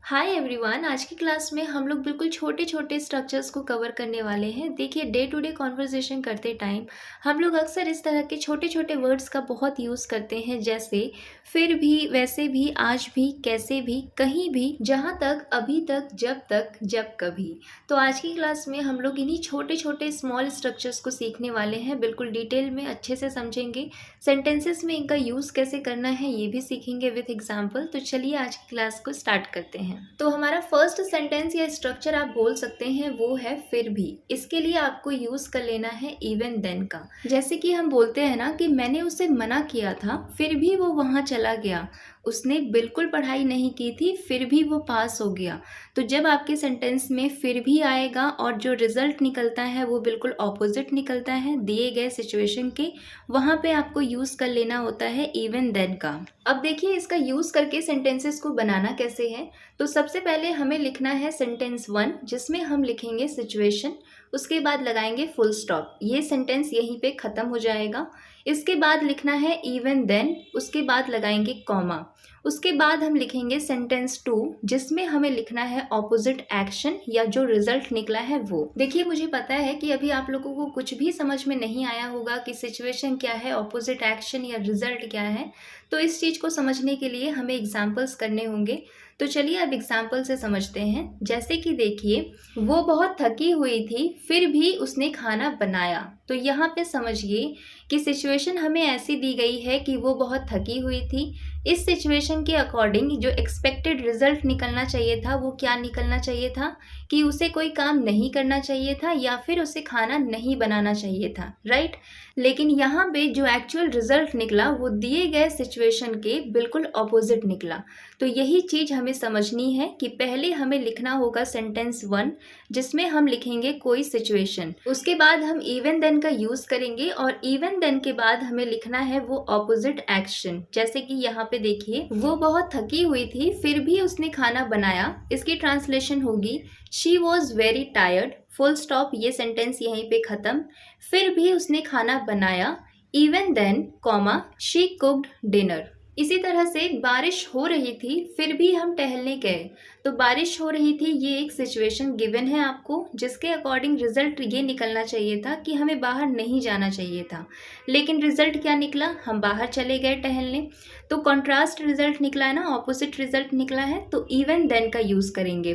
Hi everyone. आज की class में हम लोग बिल्कुल छोटे छोटे स्ट्रक्चर्स को कवर करने वाले हैं। देखिए, डे टू डे कॉन्वर्सेशन करते टाइम हम लोग अक्सर इस तरह के छोटे छोटे वर्ड्स का बहुत यूज़ करते हैं, जैसे फिर भी, वैसे भी, आज भी, कैसे भी, कहीं भी, जहाँ तक, अभी तक, जब तक, जब कभी। तो आज की क्लास में हम लोग इन्हीं छोटे छोटे स्मॉल स्ट्रक्चर्स को सीखने वाले हैं, बिल्कुल डिटेल में अच्छे से समझेंगे। सेंटेंसेस में इनका यूज़ कैसे करना है ये भी सीखेंगे विथ एग्जाम्पल। तो चलिए आज की क्लास को स्टार्ट करते हैं। तो हमारा फर्स्ट सेंटेंस या स्ट्रक्चर आप बोल सकते हैं वो है फिर भी। इसके लिए आपको यूज कर लेना है इवन देन का। जैसे कि हम बोलते हैं ना कि मैंने उसे मना किया था फिर भी वो वहां चला गया। उसने बिल्कुल पढ़ाई नहीं की थी फिर भी वो पास हो गया। तो जब आपके सेंटेंस में फिर भी आएगा और जो रिजल्ट निकलता है वो बिल्कुल ऑपोजिट निकलता है दिए गए सिचुएशन के, वहां पे आपको यूज कर लेना होता है इवन देन का। अब देखिए, इसका यूज करके सेंटेंसेस को बनाना कैसे है। तो सबसे पहले हमें लिखना है सेंटेंस 1, जिसमें हम लिखेंगे सिचुएशन, उसके बाद लगाएंगे फुल स्टॉप। ये सेंटेंस यहीं पे खत्म हो जाएगा। इसके बाद लिखना है इवन देन, उसके बाद लगाएंगे कॉमा। उसके बाद हम लिखेंगे सेंटेंस 2, जिसमें हमें लिखना है ऑपोजिट एक्शन या जो रिजल्ट निकला है वो। देखिए, मुझे पता है कि अभी आप लोगों को कुछ भी समझ में नहीं आया होगा कि सिचुएशन क्या है, ऑपोजिट एक्शन या रिजल्ट क्या है। तो इस चीज को समझने के लिए हमें एग्जाम्पल्स करने होंगे। तो चलिए अब एग्जाम्पल से समझते हैं। जैसे कि देखिए, वो बहुत थकी हुई थी फिर भी उसने खाना बनाया। तो यहाँ पे समझिए कि सिचुएशन हमें ऐसी दी गई है कि वो बहुत थकी हुई थी। इस सिचुएशन के अकॉर्डिंग जो एक्सपेक्टेड रिजल्ट निकलना चाहिए था वो क्या निकलना चाहिए था कि उसे कोई काम नहीं करना चाहिए था या फिर उसे खाना नहीं बनाना चाहिए था, राइट। लेकिन यहाँ पे जो एक्चुअल रिजल्ट निकला वो दिए गए सिचुएशन के बिल्कुल ऑपोजिट निकला। तो यही चीज हमें समझनी है कि पहले हमें लिखना होगा सेंटेंस 1, जिसमें हम लिखेंगे कोई सिचुएशन। उसके बाद हम इवन देन का यूज करेंगे और इवन देन के बाद हमें लिखना है वो ऑपोजिट एक्शन। जैसे कि यहाँ पे देखिए, वो बहुत थकी हुई थी फिर भी उसने खाना बनाया। इसकी ट्रांसलेशन होगी she was very tired, full stop. ये सेंटेंस यहीं पे खत्म। फिर भी उसने खाना बनाया, even then comma she cooked dinner. इसी तरह से बारिश हो रही थी फिर भी हम टहलने गए। तो बारिश हो रही थी, ये एक सिचुएशन गिवन है आपको, जिसके अकॉर्डिंग रिजल्ट ये निकलना चाहिए था कि हमें बाहर नहीं जाना चाहिए था। लेकिन रिजल्ट क्या निकला, हम बाहर चले गए टहलने। तो कॉन्ट्रास्ट रिजल्ट निकला है ना, ऑपोजिट रिजल्ट निकला है। तो इवन देन का यूज करेंगे।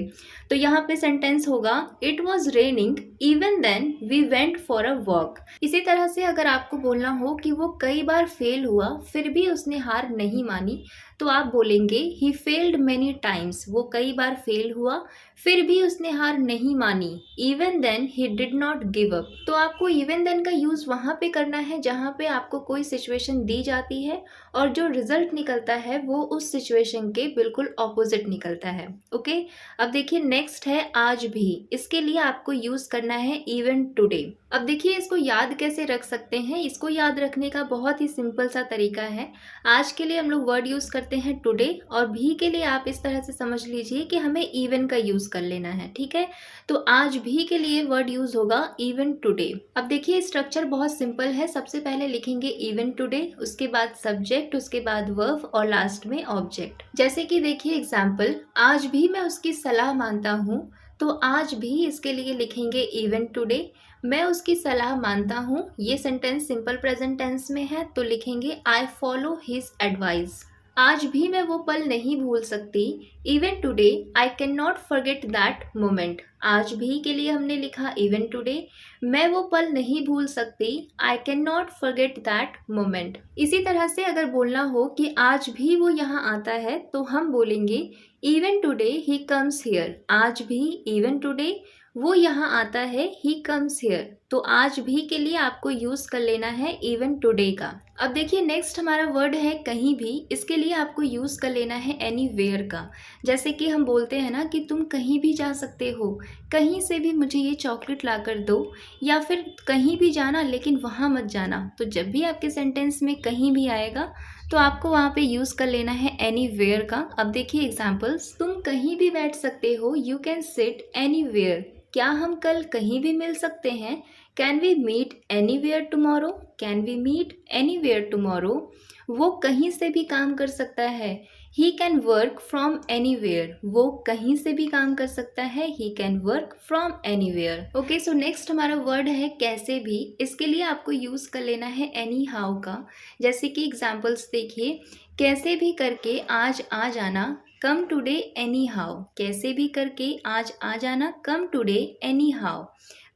तो यहाँ पे सेंटेंस होगा it was raining even then we went for a walk. इसी तरह से अगर आपको बोलना हो कि वो कई बार फेल हुआ फिर भी उसने हार नहीं मानी, तो आप बोलेंगे ही फेल्ड मेनी टाइम्स। वो कई बार फेल हुआ फिर भी उसने हार नहीं मानी, even then he did not give up. तो आपको इवन देन का यूज वहां पे करना है जहां पे आपको कोई सिचुएशन दी जाती है और जो रिजल्ट निकलता है वो उस सिचुएशन के बिल्कुल ऑपोजिट निकलता है। ओके, अब देखिए नेक्स्ट है आज भी। इसके लिए आपको यूज करना है इवन टुडे। अब देखिए, इसको याद कैसे रख सकते हैं। इसको याद रखने का बहुत ही सिंपल सा तरीका है। आज के लिए हम लोग वर्ड यूज करते हैं टुडे, और भी के लिए आप इस तरह से समझ लीजिए कि हमें इवन का यूज कर लेना है, ठीक है। तो आज भी के लिए वर्ड यूज होगा इवन टुडे। अब देखिए, स्ट्रक्चर बहुत सिंपल है। सबसे पहले लिखेंगे इवन टुडे, उसके बाद सब्जेक्ट, उसके बाद वर्ब और लास्ट में ऑब्जेक्ट। जैसे कि देखिए एग्जाम्पल, आज भी मैं उसकी सलाह मानता हूँ। तो आज भी इसके लिए लिखेंगे इवन टुडे, मैं उसकी सलाह मानता हूँ। ये सेंटेंस सिंपल प्रेजेंट टेंस में है, तो लिखेंगे आई फॉलो हिज एडवाइस। आज भी मैं वो पल नहीं भूल सकती, even today I can not forget that moment. आज भी के लिए हमने लिखा इवन टुडे, मैं वो पल नहीं भूल सकती, I can not forget that moment. इसी तरह से अगर बोलना हो कि आज भी वो यहाँ आता है, तो हम बोलेंगे even today he comes here. आज भी, इवन टुडे, वो यहाँ आता है, ही कम्स हियर। तो आज भी के लिए आपको यूज कर लेना है इवन टुडे का। अब देखिए, नेक्स्ट हमारा वर्ड है कहीं भी। इसके लिए आपको यूज कर लेना है एनीवेयर का। जैसे कि हम बोलते हैं ना कि तुम कहीं भी जा सकते हो, कहीं से भी मुझे ये चॉकलेट ला कर दो, या फिर कहीं भी जाना लेकिन वहाँ मत जाना। तो जब भी आपके सेंटेंस में कहीं भी आएगा तो आपको वहाँ पे यूज कर लेना है एनीवेयर का। अब देखिए एग्जाम्पल्स, तुम कहीं भी बैठ सकते हो, यू कैन सिट एनीवेयर। क्या हम कल कहीं भी मिल सकते हैं, can we meet anywhere tomorrow. Can we meet anywhere tomorrow. वो कहीं से भी काम कर सकता है, he can work from anywhere, वो कहीं से भी काम कर सकता है। He can work from anywhere. Okay, so next हमारा वर्ड है कैसे भी। इसके लिए आपको यूज कर लेना है एनी हाउ का। जैसे कि एग्जाम्पल्स देखिए, कैसे भी करके आज आ जाना, कम टुडे एनी हाउ। कैसे भी करके आज आ जाना, कम टुडे एनी हाउ।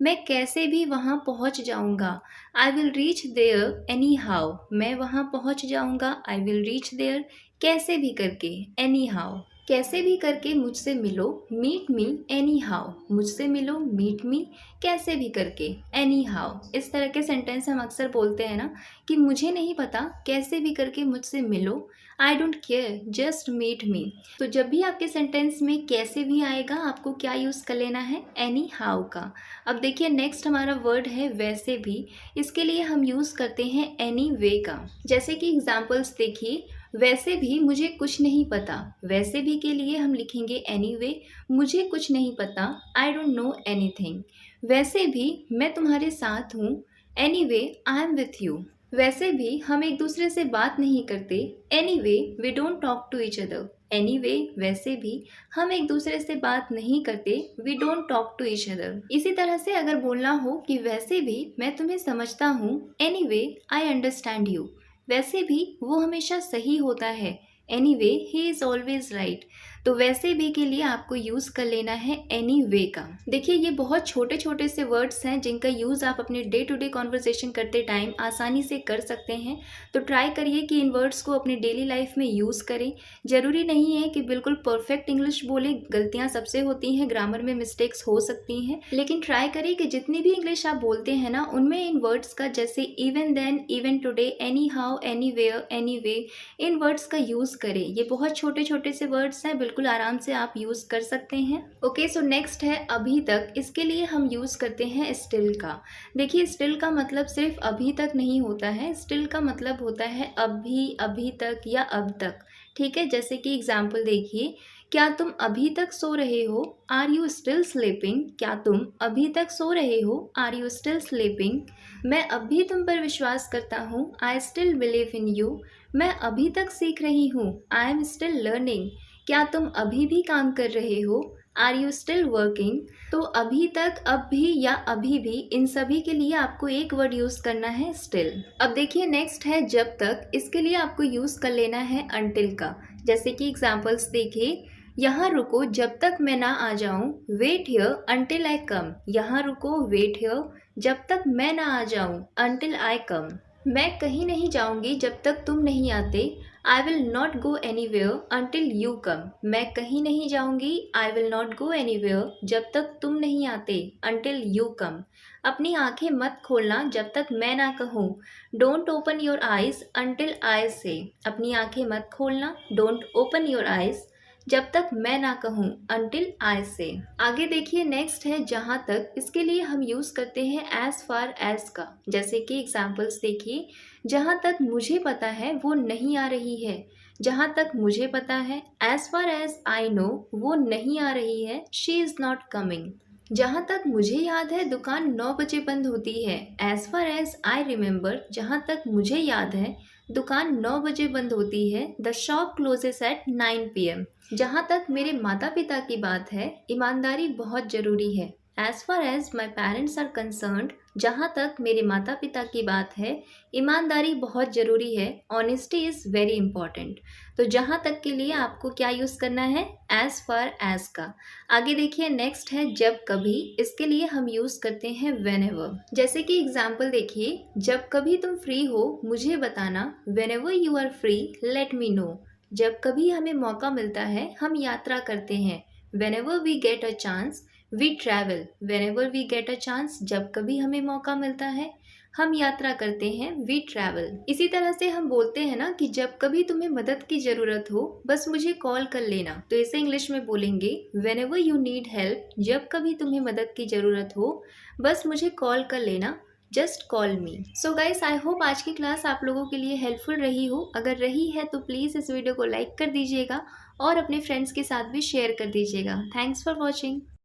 मैं कैसे भी वहाँ पहुँच जाऊँगा, I will reach there anyhow. मैं वहाँ पहुँच जाऊँगा, आई विल रीच देयर कैसे भी करके, एनी हाउ। कैसे भी करके मुझसे मिलो, मीट मी एनी हाउ। मुझसे मिलो, मीट मी कैसे भी करके, एनी हाउ। इस तरह के सेंटेंस हम अक्सर बोलते हैं ना कि मुझे नहीं पता, कैसे भी करके मुझसे मिलो, I don't care, just meet me. तो जब भी आपके सेंटेंस में कैसे भी आएगा, आपको क्या यूज़ कर लेना है, एनी हाउ का। अब देखिए नेक्स्ट हमारा वर्ड है वैसे भी। इसके लिए हम यूज़ करते हैं एनी वे का। जैसे कि एग्जाम्पल्स देखिए, वैसे भी मुझे कुछ नहीं पता। वैसे भी के लिए हम लिखेंगे एनीवे, मुझे कुछ नहीं पता, आई डोंट नो एनीथिंग। वैसे भी मैं तुम्हारे साथ हूँ, anyway I am with you. वैसे भी हम एक दूसरे से बात नहीं करते, anyway we don't talk to each other. Anyway वैसे भी हम एक दूसरे से बात नहीं करते, we don't talk to each other. इसी तरह से अगर बोलना हो कि वैसे भी मैं तुम्हें समझता हूँ, एनीवे आई अंडरस्टैंड यू। वैसे भी वो हमेशा सही होता है, anyway he is always right. तो वैसे भी के लिए आपको यूज़ कर लेना है एनी वे का। देखिए ये बहुत छोटे छोटे से वर्ड्स हैं जिनका यूज़ आप अपने डे टू डे कॉन्वर्सेशन करते टाइम आसानी से कर सकते हैं। तो ट्राई करिए कि इन वर्ड्स को अपनी डेली लाइफ में यूज़ करें। ज़रूरी नहीं है कि बिल्कुल परफेक्ट इंग्लिश बोलें, गलतियाँ सबसे होती हैं, ग्रामर में मिस्टेक्स हो सकती हैं, लेकिन ट्राई करिए कि जितनी भी इंग्लिश आप बोलते हैं ना, उनमें इन वर्ड्स का, जैसे even then, even today, anyhow, anywhere, anyway, इन वर्ड्स का यूज़ करें। ये बहुत छोटे छोटे से वर्ड्स हैं, बिल्कुल आराम से आप यूज़ कर सकते हैं। ओके, सो नेक्स्ट है अभी तक। इसके लिए हम यूज़ करते हैं स्टिल का। देखिए स्टिल का मतलब सिर्फ अभी तक नहीं होता है, स्टिल का मतलब होता है अभी, अभी तक या अब तक। ठीक है, जैसे कि एग्जाम्पल देखिए, क्या तुम अभी तक सो रहे हो, आर यू स्टिल स्लीपिंग। क्या तुम अभी तक सो रहे हो, आर यू स्टिल स्लीपिंग। मैं अभी तुम पर विश्वास करता हूँ, I still believe in you. मैं अभी तक सीख रही हूँ, आई एम स्टिल लर्निंग। क्या तुम अभी भी काम कर रहे हो, आर यू स्टिल वर्किंग। तो अभी तक, अब भी या अभी भी, इन सभी के लिए आपको एक वर्ड यूज़ करना है स्टिल। अब देखिए नेक्स्ट है जब तक। इसके लिए आपको यूज़ कर लेना है अनटिल का। जैसे कि एग्जाम्पल्स देखिए, यहाँ रुको जब तक मैं ना आ जाऊँ, वेट हियर अंटिल आई कम। यहाँ रुको, वेट हियर, जब तक मैं ना आ जाऊँ, अंटिल आई कम। मैं कहीं नहीं जाऊंगी जब तक तुम नहीं आते, I will not go anywhere until you come. मैं कहीं नहीं जाऊंगी, I will not go anywhere, जब तक तुम नहीं आते, अंटिल यू कम। अपनी आंखें मत खोलना जब तक मैं ना कहूँ, don't open your eyes until I से। अपनी आंखें मत खोलना, डोंट ओपन योर आइज, जब तक मैं ना कहूँ, अंटिल आई से। आगे देखिए नेक्स्ट है जहाँ तक। इसके लिए हम यूज़ करते हैं एज फार एज का। जैसे कि एग्जाम्पल्स देखिए, जहाँ तक मुझे पता है वो नहीं आ रही है। जहाँ तक मुझे पता है, as far as I know, वो नहीं आ रही है, शी इज़ नॉट कमिंग। जहाँ तक मुझे याद है दुकान 9 बजे बंद होती है, as far as I remember. जहाँ तक मुझे याद है दुकान 9 बजे बंद होती है, the shop closes at 9 PM। जहाँ तक मेरे माता पिता की बात है, ईमानदारी बहुत ज़रूरी है, as far as my parents are concerned. जहाँ तक मेरे माता पिता की बात है, ईमानदारी बहुत ज़रूरी है, ऑनेस्टी इज़ वेरी इंपॉर्टेंट। तो जहाँ तक के लिए आपको क्या यूज़ करना है, एज फार एज का। आगे देखिए नेक्स्ट है जब कभी। इसके लिए हम यूज़ करते हैं व्हेनेवर। जैसे कि एग्जाम्पल देखिए, जब कभी तुम फ्री हो मुझे बताना, whenever you are free let me know. जब कभी हमें मौका मिलता है हम यात्रा करते हैं, whenever we get a chance we travel. Whenever we get a chance, जब कभी हमें मौका मिलता है हम यात्रा करते हैं, वी ट्रैवल। इसी तरह से हम बोलते हैं ना कि जब कभी तुम्हें मदद की ज़रूरत हो बस मुझे कॉल कर लेना। तो इसे इंग्लिश में बोलेंगे, व्हेनेवर यू नीड हेल्प। जब कभी तुम्हें मदद की ज़रूरत हो बस मुझे कॉल कर लेना, just call me. So guys, I hope आज की क्लास आप लोगों के लिए हेल्पफुल रही हो। अगर रही है तो प्लीज़ इस वीडियो को लाइक कर दीजिएगा और अपने फ्रेंड्स के साथ भी शेयर कर दीजिएगा। Thanks for watching.